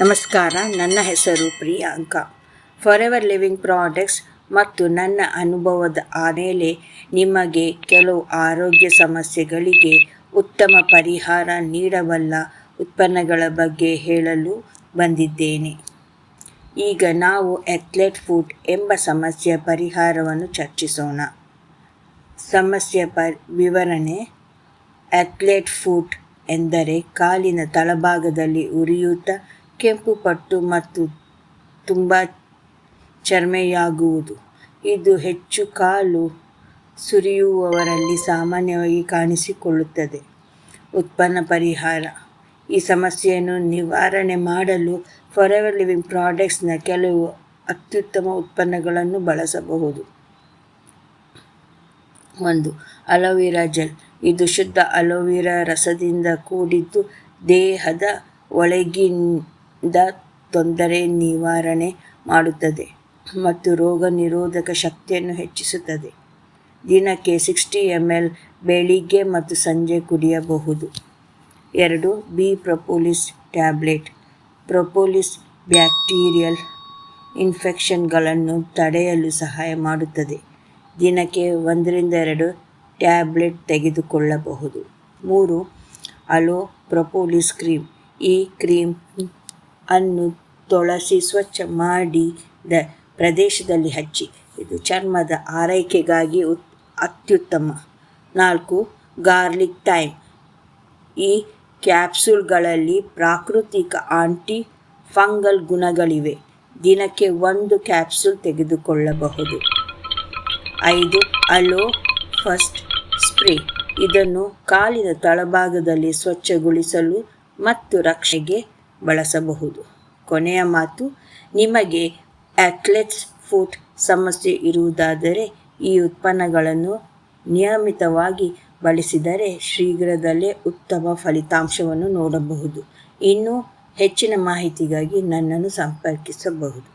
ನಮಸ್ಕಾರ, ನನ್ನ ಹೆಸರು ಪ್ರಿಯಾಂಕಾ. ಫಾರೆವರ್ ಲಿವಿಂಗ್ ಪ್ರಾಡಕ್ಟ್ಸ್ ಮತ್ತು ನನ್ನ ಅನುಭವದ ಮೇಲೆ ನಿಮಗೆ ಕೆಲವು ಆರೋಗ್ಯ ಸಮಸ್ಯೆಗಳಿಗೆ ಉತ್ತಮ ಪರಿಹಾರ ನೀಡಬಲ್ಲ ಉತ್ಪನ್ನಗಳ ಬಗ್ಗೆ ಹೇಳಲು ಬಂದಿದ್ದೇನೆ. ಈಗ ನಾವು ಅಥ್ಲೆಟ್ ಫುಟ್ ಎಂಬ ಸಮಸ್ಯೆಯ ಪರಿಹಾರವನ್ನು ಚರ್ಚಿಸೋಣ. ಸಮಸ್ಯೆಯ ವಿವರಣೆ. ಅಥ್ಲೆಟ್ ಫುಟ್ ಎಂದರೆ ಕಾಲಿನ ತಳಭಾಗದಲ್ಲಿ ಉರಿಯೂತ, ಕೆಂಪು ಪಟ್ಟು ಮತ್ತು ತುಂಬ ಚರ್ಮೆಯಾಗುವುದು. ಇದು ಹೆಚ್ಚು ಕಾಲು ಸುರಿಯುವವರಲ್ಲಿ ಸಾಮಾನ್ಯವಾಗಿ ಕಾಣಿಸಿಕೊಳ್ಳುತ್ತದೆ. ಉತ್ಪನ್ನ ಪರಿಹಾರ. ಈ ಸಮಸ್ಯೆಯನ್ನು ನಿವಾರಣೆ ಮಾಡಲು ಫಾರೆವರ್ ಲಿವಿಂಗ್ ಪ್ರಾಡಕ್ಟ್ಸ್ನ ಕೆಲವು ಅತ್ಯುತ್ತಮ ಉತ್ಪನ್ನಗಳನ್ನು ಬಳಸಬಹುದು. 1. Aloe vera gel. ಇದು ಶುದ್ಧ ಅಲೋವೆರಾ ರಸದಿಂದ ಕೂಡಿದ್ದು ದೇಹದ ಒಳಗಿಂದ ತೊಂದರೆ ನಿವಾರಣೆ ಮಾಡುತ್ತದೆ ಮತ್ತು ರೋಗ ನಿರೋಧಕ ಶಕ್ತಿಯನ್ನು ಹೆಚ್ಚಿಸುತ್ತದೆ. ದಿನಕ್ಕೆ 60 ml ಬೆಳಿಗ್ಗೆ ಮತ್ತು ಸಂಜೆ ಕುಡಿಯಬಹುದು. 2. B propolis tablet. Propolis bacterial ಇನ್ಫೆಕ್ಷನ್ಗಳನ್ನು ತಡೆಯಲು ಸಹಾಯ ಮಾಡುತ್ತದೆ. ದಿನಕ್ಕೆ 1-2 ಟ್ಯಾಬ್ಲೆಟ್ ತೆಗೆದುಕೊಳ್ಳಬಹುದು. 3. Aloe propolis cream. ಈ ಕ್ರೀಮ್ ಅನ್ನು ತೊಳೆಸಿ ಸ್ವಚ್ಛ ಮಾಡಿದ ಪ್ರದೇಶದಲ್ಲಿ ಹಚ್ಚಿ. ಇದು ಚರ್ಮದ ಆರೈಕೆಗಾಗಿ ಅತ್ಯುತ್ತಮ. 4. ಗಾರ್ಲಿಕ್ ಥೈಮ್. ಈ ಕ್ಯಾಪ್ಸೂಲ್ಗಳಲ್ಲಿ ಪ್ರಾಕೃತಿಕ ಆಂಟಿ ಫಂಗಲ್ ಗುಣಗಳಿವೆ. ದಿನಕ್ಕೆ 1 ಕ್ಯಾಪ್ಸೂಲ್ ತೆಗೆದುಕೊಳ್ಳಬಹುದು. 5. Hello first spray. ಇದನ್ನು ಕಾಲಿನ ತಳಭಾಗದಲ್ಲಿ ಸ್ವಚ್ಛಗೊಳಿಸಲು ಮತ್ತು ರಕ್ಷಣೆಗೆ ಬಳಸಬಹುದು. ಕೊನೆಯ ಮಾತು. ನಿಮಗೆ ಅಥ್ಲೆಟ್ಸ್ ಫುಟ್ ಸಮಸ್ಯೆ ಇರುವುದಾದರೆ ಈ ಉತ್ಪನ್ನಗಳನ್ನು ನಿಯಮಿತವಾಗಿ ಬಳಸಿದರೆ ಶೀಘ್ರದಲ್ಲೇ ಉತ್ತಮ ಫಲಿತಾಂಶವನ್ನು ನೋಡಬಹುದು. ಇನ್ನೂ ಹೆಚ್ಚಿನ ಮಾಹಿತಿಗಾಗಿ ನನ್ನನ್ನು ಸಂಪರ್ಕಿಸಬಹುದು.